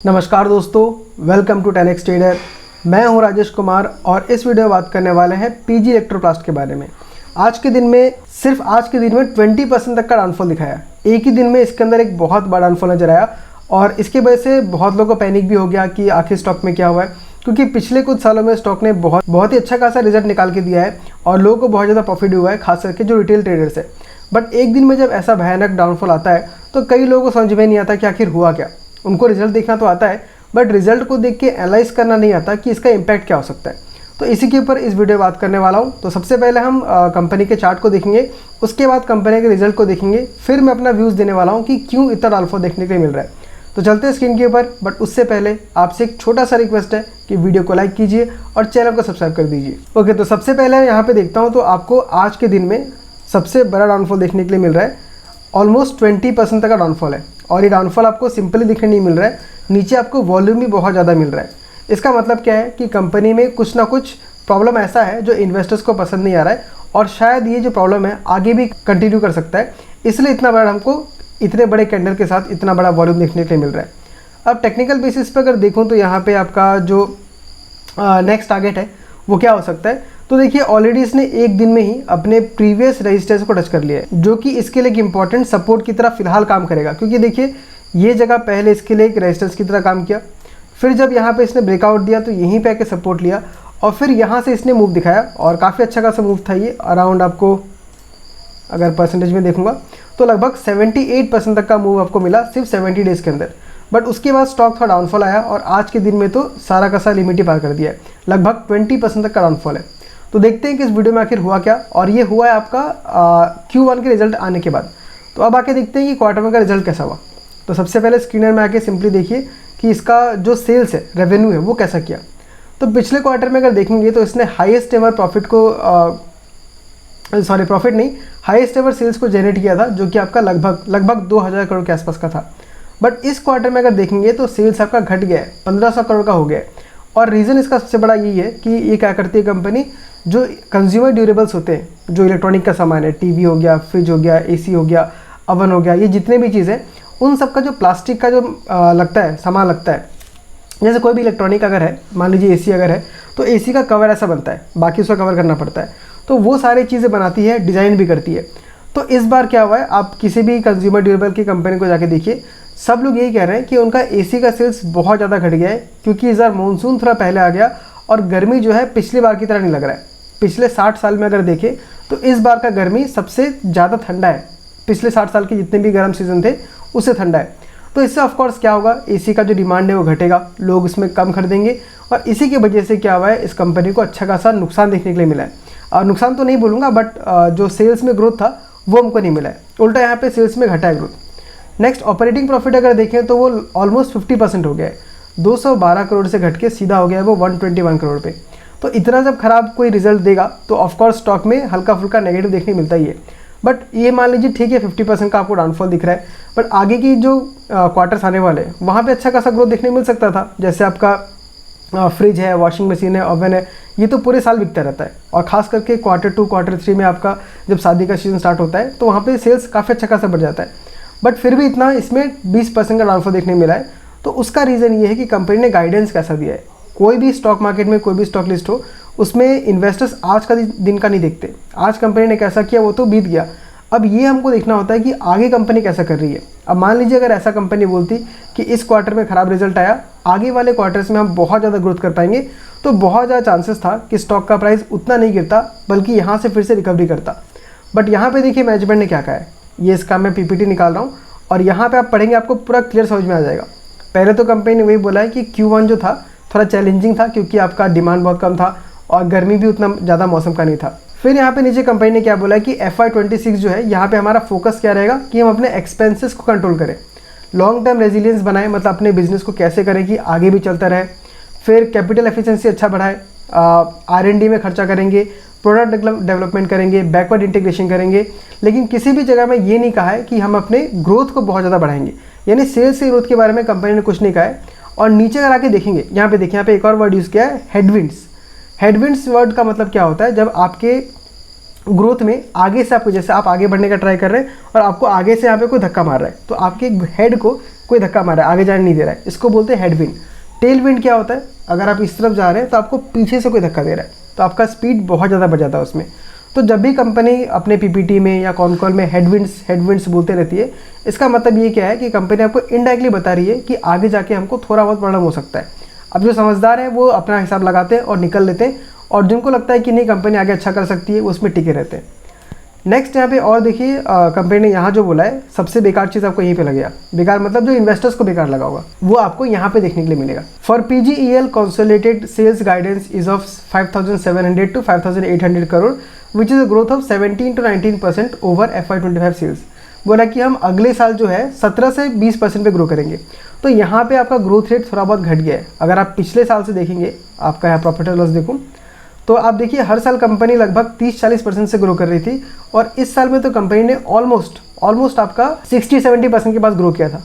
नमस्कार दोस्तों, welcome to 10x trader. मैं हूं राजेश कुमार और इस वीडियो में बात करने वाले हैं पीजी इलेक्ट्रोप्लास्ट के बारे में। आज के दिन में 20% तक का डाउनफॉल दिखाया। एक ही दिन में इसके अंदर एक बहुत बड़ा डाउनफॉल नजर आया और इसकी वजह से बहुत लोगों को पैनिक भी हो गया कि आखिर स्टॉक में क्या हुआ है, क्योंकि पिछले कुछ सालों में स्टॉक ने बहुत ही अच्छा खासा रिजल्ट निकाल के दिया है और लोगों को बहुत ज़्यादा प्रॉफिट हुआ है, खास करके जो रिटेल ट्रेडर्स है। बट एक दिन में जब ऐसा भयानक डाउनफॉल आता है तो कई लोगों को समझ में नहीं आता कि आखिर हुआ क्या। उनको रिजल्ट देखना तो आता है बट रिजल्ट को देख के एनालाइज करना नहीं आता कि इसका इम्पैक्ट क्या हो सकता है। तो इसी के ऊपर इस वीडियो में बात करने वाला हूँ। तो सबसे पहले हम कंपनी के चार्ट को देखेंगे, उसके बाद कंपनी के रिजल्ट को देखेंगे, फिर मैं अपना व्यूज़ देने वाला हूँ कि क्यों इतना डाउनफॉल देखने के लिए मिल रहा है। तो चलते हैं स्क्रीन के ऊपर, बट उससे पहले आपसे एक छोटा सा रिक्वेस्ट है कि वीडियो को लाइक कीजिए और चैनल को सब्सक्राइब कर दीजिए। ओके, तो सबसे पहले यहाँ पे देखता हूँ तो आपको आज के दिन में सबसे बड़ा डाउनफॉल देखने के लिए मिल रहा है। ऑलमोस्ट 20% तक का डाउनफॉल है और ये डाउनफॉल आपको सिंपली दिखने नहीं मिल रहा है, नीचे आपको वॉल्यूम भी बहुत ज़्यादा मिल रहा है। इसका मतलब क्या है कि कंपनी में कुछ ना कुछ प्रॉब्लम ऐसा है जो इन्वेस्टर्स को पसंद नहीं आ रहा है और शायद ये जो प्रॉब्लम है आगे भी कंटिन्यू कर सकता है, इसलिए इतना बड़ा हमको इतने बड़े कैंडल के साथ इतना बड़ा वॉल्यूम देखने के लिए मिल रहा है। अब टेक्निकल बेसिस पर अगर देखूँ तो यहाँ पर आपका जो नेक्स्ट टारगेट है वो क्या हो सकता है। तो देखिए ऑलरेडी इसने एक दिन में ही अपने प्रीवियस रेजिस्टेंस को टच कर लिया है, जो कि इसके लिए एक इंपॉर्टेंट सपोर्ट की तरह फिलहाल काम करेगा, क्योंकि देखिए ये जगह पहले इसके लिए एक रेजिस्टेंस की तरह काम किया, फिर जब यहाँ पे इसने ब्रेकआउट दिया तो यहीं पे आके सपोर्ट लिया और फिर यहाँ से इसने मूव दिखाया और काफ़ी अच्छा खासा मूव था ये। अराउंड आपको अगर परसेंटेज में देखूंगा तो लगभग 78% तक का मूव आपको मिला सिर्फ 70 डेज़ के अंदर। बट उसके बाद स्टॉक थोड़ा डाउनफॉल आया और आज के दिन में तो सारा का सारा लिमिट ही पार कर दिया है, लगभग 20% तक का डाउनफॉल है। तो देखते हैं कि इस वीडियो में आखिर हुआ क्या, और ये हुआ है आपका Q1 के रिजल्ट आने के बाद। तो अब आके देखते हैं कि क्वार्टर वन का रिजल्ट कैसा हुआ। तो सबसे पहले स्क्रीनर में आके सिंपली देखिए कि इसका जो सेल्स है, रेवेन्यू है, वो कैसा किया। तो पिछले क्वार्टर में अगर देखेंगे तो इसने highest ever highest ever sales को जनरेट किया था, जो कि आपका लगभग 2000 करोड़ के आसपास का था। बट इस क्वार्टर में अगर देखेंगे तो सेल्स आपका घट गया है, 1500 करोड़ का हो गया है। और रीज़न इसका सबसे बड़ा यही है कि ये क्या करती है कंपनी, जो कंज्यूमर ड्यूरेबल्स होते हैं, जो इलेक्ट्रॉनिक का सामान है, टीवी हो गया, फ्रिज हो गया, एसी हो गया, अवन हो गया, ये जितने भी चीज़ें, उन सब का जो प्लास्टिक का जो लगता है, सामान लगता है, जैसे कोई भी इलेक्ट्रॉनिक अगर है, मान लीजिए एसी अगर है तो एसी का कवर ऐसा बनता है, बाकी उसका कवर करना पड़ता है, तो वो सारी चीज़ें बनाती है, डिज़ाइन भी करती है। तो इस बार क्या हुआ है, आप किसी भी कंज्यूमर ड्यूरेबल की कंपनी को जाके देखिए, सब लोग यही कह रहे हैं कि उनका एसी का सेल्स बहुत ज़्यादा घट गया है, क्योंकि इस बार मानसून थोड़ा पहले आ गया और गर्मी जो है पिछली बार की तरह नहीं लग रहा है। पिछले 60 साल में अगर देखें तो इस बार का गर्मी सबसे ज़्यादा ठंडा है, पिछले 60 साल के जितने भी गर्म सीज़न थे उससे ठंडा है। तो इससे ऑफकोर्स क्या होगा, एसी का जो डिमांड है वो घटेगा, लोग इसमें कम खरीदेंगे और इसी की वजह से क्या हुआ है, इस कंपनी को अच्छा खासा नुकसान देखने के लिए मिला है। और नुकसान तो नहीं बोलूँगा, बट जो सेल्स में ग्रोथ था वो हमको नहीं मिला है, उल्टा यहाँ पे सेल्स में घटा है ग्रोथ। नेक्स्ट ऑपरेटिंग प्रॉफिट अगर देखें तो वो ऑलमोस्ट 50% हो गया है, 212 करोड़ से घट के सीधा हो गया है वो 121 करोड़ पे। तो इतना जब खराब कोई रिजल्ट देगा तो ऑफकोर्स स्टॉक में हल्का फुल्का नेगेटिव देखने मिलता ही है। बट ये मान लीजिए ठीक है, 50% का आपको डाउनफॉल दिख रहा है, बट आगे की जो क्वार्टर्स आने वाले हैं वहाँ पे अच्छा खासा ग्रोथ देखने मिल सकता था। जैसे आपका फ्रिज है, वॉशिंग मशीन है, ओवन है, ये तो पूरे साल बिकता रहता है और ख़ास करके क्वार्टर 2 क्वार्टर 3 में आपका जब शादी का सीजन स्टार्ट होता है तो वहाँ पे सेल्स काफ़ी अच्छा खासा बढ़ जाता है। बट फिर भी इतना इसमें 20% का डाउनफॉल देखने मिला है। तो उसका रीज़न ये है कि कंपनी ने गाइडेंस कैसा दिया है। कोई भी स्टॉक मार्केट में कोई भी स्टॉक लिस्ट हो, उसमें इन्वेस्टर्स आज का दिन का नहीं देखते, आज कंपनी ने कैसा किया वो तो बीत गया। अब ये हमको देखना होता है कि आगे कंपनी कैसा कर रही है। अब मान लीजिए अगर ऐसा कंपनी बोलती कि इस क्वार्टर में ख़राब रिजल्ट आया, आगे वाले क्वार्टर्स में हम बहुत ज़्यादा ग्रोथ कर पाएंगे, तो बहुत ज़्यादा चांसेस था कि स्टॉक का प्राइस उतना नहीं गिरता, बल्कि यहाँ से फिर से रिकवरी करता। बट यहाँ पे देखिए मैनेजमेंट ने क्या कहा है, ये इसका मैं पीपीटी निकाल रहा हूँ और यहाँ पे आप पढ़ेंगे आपको पूरा क्लियर समझ में आ जाएगा। पहले तो कंपनी ने वही बोला है कि Q1 जो था थोड़ा चैलेंजिंग था, क्योंकि आपका डिमांड बहुत कम था और गर्मी भी उतना ज़्यादा मौसम का नहीं था। फिर यहाँ पे नीचे कंपनी ने क्या बोला है कि FY26 जो है, यहाँ पे हमारा फोकस क्या रहेगा कि हम अपने एक्सपेंसेस को कंट्रोल करें, लॉन्ग टर्म रेजिलियंस बनाएं, मतलब अपने बिजनेस को कैसे करें कि आगे भी चलता रहे। फिर कैपिटल एफिशिएंसी अच्छा बढ़ाएं, R&D में खर्चा करेंगे, प्रोडक्ट डेवलपमेंट करेंगे, बैकवर्ड इंटीग्रेशन करेंगे। लेकिन किसी भी जगह में ये नहीं कहा है कि हम अपने ग्रोथ को बहुत ज़्यादा बढ़ाएंगे, यानी सेल्स से ग्रोथ के बारे में कंपनी ने कुछ नहीं कहा है। और नीचे अगर आके देखेंगे, यहाँ पे देखिए, यहाँ पे एक और वर्ड यूज़ किया है, हेडविंड्स। हेडविंड्स वर्ड का मतलब क्या होता है, जब आपके ग्रोथ में आगे से आपको, जैसे आप आगे बढ़ने का ट्राई कर रहे हैं और आपको आगे से यहाँ पे कोई धक्का मार रहा है, तो आपके हेड को कोई धक्का मारा है, आगे जाने नहीं दे रहा है, इसको बोलते हैं हेडविंड। टेल विंड क्या होता है, अगर आप इस तरफ जा रहे हैं तो आपको पीछे से कोई धक्का दे रहा है, तो आपका स्पीड बहुत ज़्यादा बढ़ जाता है उसमें। तो जब भी कंपनी अपने पीपीटी में या कॉन कॉल में हेडविंड्स बोलते रहती है, इसका मतलब ये क्या है कि कंपनी आपको इनडायरेक्टली बता रही है कि आगे जाके हमको थोड़ा बहुत प्रॉब्लम हो सकता है। अब जो समझदार हैं वो अपना हिसाब लगाते हैं और निकल लेते हैं, और जिनको लगता है कि नहीं कंपनी आगे अच्छा कर सकती है वो उसमें टिके रहते हैं। नेक्स्ट यहाँ पे और देखिए, कंपनी ने यहाँ जो बोला है सबसे बेकार चीज़ आपको यहीं पे लगेगा। बेकार मतलब जो इन्वेस्टर्स को बेकार लगा होगा वो आपको यहाँ पे देखने के लिए मिलेगा। For PGEL consolidated sales guidance is of 5,700 to 5,800 crore which is a growth of 17 to 19% over FY25 sales. बोला कि हम अगले साल जो है 17 से 20% पे ग्रो करेंगे। तो यहाँ पे आपका ग्रोथ रेट थोड़ा बहुत घट गया है। अगर आप पिछले साल से देखेंगे, आपका यहाँ प्रॉफिट एंड लॉस देखूँ तो आप देखिए हर साल कंपनी लगभग 30-40% से ग्रो कर रही थी, और इस साल में तो कंपनी ने ऑलमोस्ट आपका 60-70% के पास ग्रो किया था।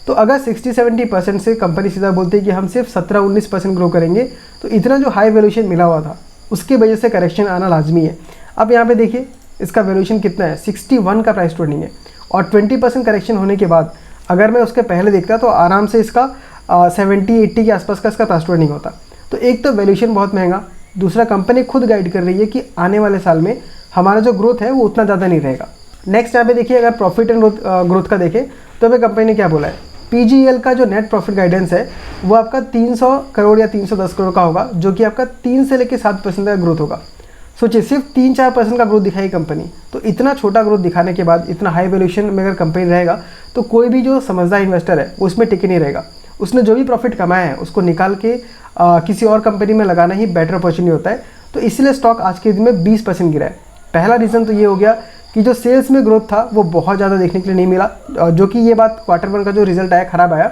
तो अगर 60-70% से कंपनी सीधा बोलती है कि हम सिर्फ 17-19% ग्रो करेंगे, तो इतना जो हाई वैल्यूएशन मिला हुआ था उसकी वजह से करेक्शन आना लाजमी है। अब यहाँ पे देखिए इसका वैल्यूएशन कितना है, 61 का प्राइस ट्रेडिंग है, और 20% करेक्शन होने के बाद अगर मैं उसके पहले देखता तो आराम से इसका 70-80 के आसपास का इसका प्राइस ट्रेडिंग होता। तो एक तो वैल्यूएशन बहुत महंगा, दूसरा कंपनी खुद गाइड कर रही है कि आने वाले साल में हमारा जो ग्रोथ है वो उतना ज़्यादा नहीं रहेगा। नेक्स्ट यहाँ पे देखिए, अगर प्रॉफिट एंड ग्रोथ का देखें तो अभी कंपनी ने क्या बोला है, PGEL का जो नेट प्रॉफिट गाइडेंस है वो आपका 300 करोड़ या 310 करोड़ का होगा, जो कि आपका 3 से लेकर 7% का ग्रोथ होगा। सोचिए सिर्फ 3-4% का ग्रोथ दिखाई कंपनी, तो इतना छोटा ग्रोथ दिखाने के बाद इतना हाई वैल्यूएशन में अगर कंपनी रहेगा तो कोई भी जो समझदार इन्वेस्टर है वो उसमें टिके नहीं रहेगा। उसने जो भी प्रॉफिट कमाया है उसको निकाल के किसी और कंपनी में लगाना ही बेटर अपॉर्चुनिटी होता है। तो इसलिए स्टॉक आज के दिन में 20% गिरा है। पहला रीज़न तो ये हो गया कि जो सेल्स में ग्रोथ था वो बहुत ज़्यादा देखने के लिए नहीं मिला, जो कि ये बात Q1 का जो रिजल्ट आया ख़राब आया,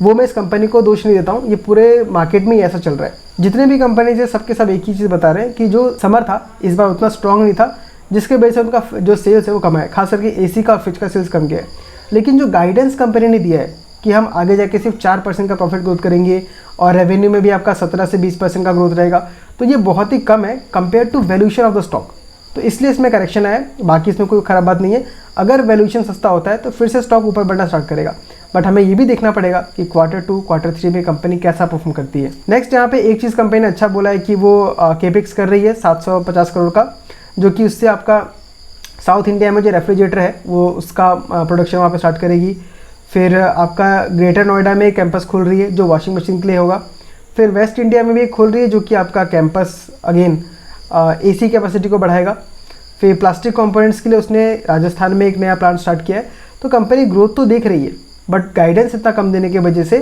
वो मैं इस कंपनी को दोष नहीं देता हूँ, ये पूरे मार्केट में ही ऐसा चल रहा है। जितने भी कंपनी है सबके सब एक ही चीज़ बता रहे हैं कि जो समर था इस बार उतना स्ट्रॉन्ग नहीं था, जिसके वजह से उनका जो सेल्स है वो कम है, खास करके AC का और फ्रिज का सेल्स कम गया है। लेकिन जो गाइडेंस कंपनी ने दिया है कि हम आगे जाके सिर्फ 4% का प्रॉफिट ग्रोथ करेंगे और रेवेन्यू में भी आपका 17 से 20% का ग्रोथ रहेगा, तो ये बहुत ही कम है compare to valuation of the stock. तो इसलिए इसमें करेक्शन आया, बाकी इसमें कोई ख़राब बात नहीं है। अगर वैल्यूएशन सस्ता होता है तो फिर से स्टॉक ऊपर बढ़ना स्टार्ट करेगा, बट हमें ये भी देखना पड़ेगा कि Q2, Q3 में कंपनी कैसा परफॉर्म करती है। नेक्स्ट यहाँ पे एक चीज़ कंपनी ने अच्छा बोला है कि वो केपेक्स कर रही है 750 करोड़ का, जो कि उससे आपका साउथ इंडिया में जो रेफ्रिजरेटर है वो उसका प्रोडक्शन वहाँ पर स्टार्ट करेगी। फिर आपका ग्रेटर नोएडा में एक कैंपस खोल रही है जो वॉशिंग मशीन के लिए होगा। फिर वेस्ट इंडिया में भी एक खोल रही है जो कि आपका कैंपस अगेन AC कैपेसिटी को बढ़ाएगा। फिर प्लास्टिक कंपोनेंट्स के लिए उसने राजस्थान में एक नया प्लांट स्टार्ट किया है। तो कंपनी ग्रोथ तो देख रही है, बट गाइडेंस इतना कम देने की वजह से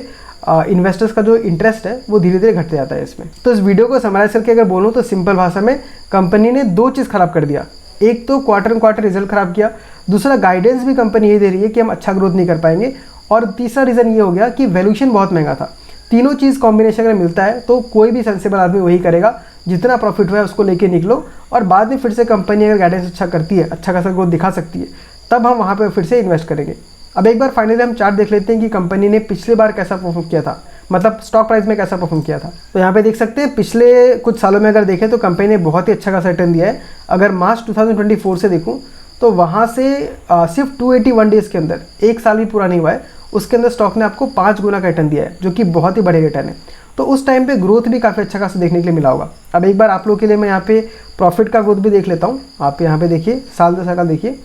इन्वेस्टर्स का जो इंटरेस्ट है वो धीरे धीरे घटते जाता है इसमें। तो इस वीडियो को समराइज करके अगर बोलूँ तो सिंपल भाषा में कंपनी ने 2 चीज़ ख़राब कर दिया। एक तो क्वार्टर रिजल्ट ख़राब किया, दूसरा गाइडेंस भी कंपनी ये दे रही है कि हम अच्छा ग्रोथ नहीं कर पाएंगे, और तीसरा रीज़न ये हो गया कि वैल्यूएशन बहुत महंगा था। तीनों चीज़ कॉम्बिनेशन अगर मिलता है तो कोई भी सेंसिबल आदमी वही करेगा, जितना प्रॉफिट हुआ है उसको लेके निकलो, और बाद में फिर से कंपनी अगर गाइडेंस अच्छा करती है, अच्छा खासा ग्रोथ दिखा सकती है, तब हम वहाँ पर फिर से इन्वेस्ट करेंगे। अब एक बार फाइनली हम चार्ट देख लेते हैं कि कंपनी ने पिछले बार कैसा परफॉर्म किया था, मतलब स्टॉक प्राइस में कैसा परफॉर्म किया था। तो यहाँ पे देख सकते हैं पिछले कुछ सालों में अगर देखें तो कंपनी ने बहुत ही अच्छा खासा रिटर्न दिया है। अगर मार्च 2024 से देखूँ तो वहाँ से सिर्फ 281 डेज़ के अंदर, एक साल भी पूरा नहीं हुआ है, उसके अंदर स्टॉक ने आपको 5 गुना का रिटर्न दिया है, जो कि बहुत ही बड़े रिटर्न है। तो उस टाइम पे ग्रोथ भी काफ़ी अच्छा खासा देखने के लिए मिला होगा। अब एक बार आप लोगों के लिए मैं यहाँ पे प्रॉफिट का ग्रोथ भी देख लेता हूँ। आप यहाँ पे देखिए साल दर साल देखिए,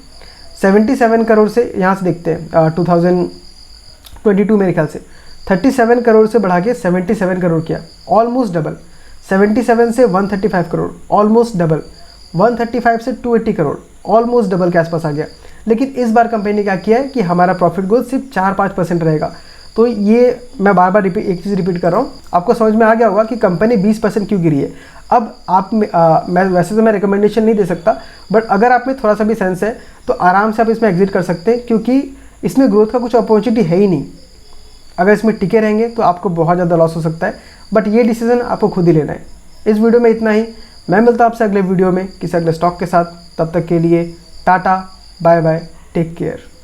77 करोड़ से यहाँ से देखते हैं 2022 मेरे ख्याल से 37 करोड़ से बढ़ा के 77 करोड़ किया, ऑलमोस्ट डबल। 77 से 135 करोड़, ऑलमोस्ट डबल। 135 से 280 करोड़, ऑलमोस्ट डबल के आसपास आ गया। लेकिन इस बार कंपनी ने क्या किया है कि हमारा प्रॉफिट ग्रोथ सिर्फ 4-5% रहेगा। तो ये मैं बार बार एक चीज़ रिपीट कर रहा हूँ, आपको समझ में आ गया होगा कि कंपनी 20% क्यों गिरी है। अब आप मैं वैसे तो मैं रिकमेंडेशन नहीं दे सकता, बट अगर आप में थोड़ा सा भी सेंस है तो आराम से आप इसमें एग्जिट कर सकते हैं, क्योंकि इसमें ग्रोथ का कुछ अपॉर्चुनिटी है ही नहीं। अगर इसमें टिके रहेंगे तो आपको बहुत ज़्यादा लॉस हो सकता है, बट ये डिसीजन आपको खुद ही लेना है। इस वीडियो में इतना ही, मैं मिलता हूँ आपसे अगले वीडियो में किसी अगले स्टॉक के साथ। तब तक के लिए टाटा, बाय बाय, टेक केयर।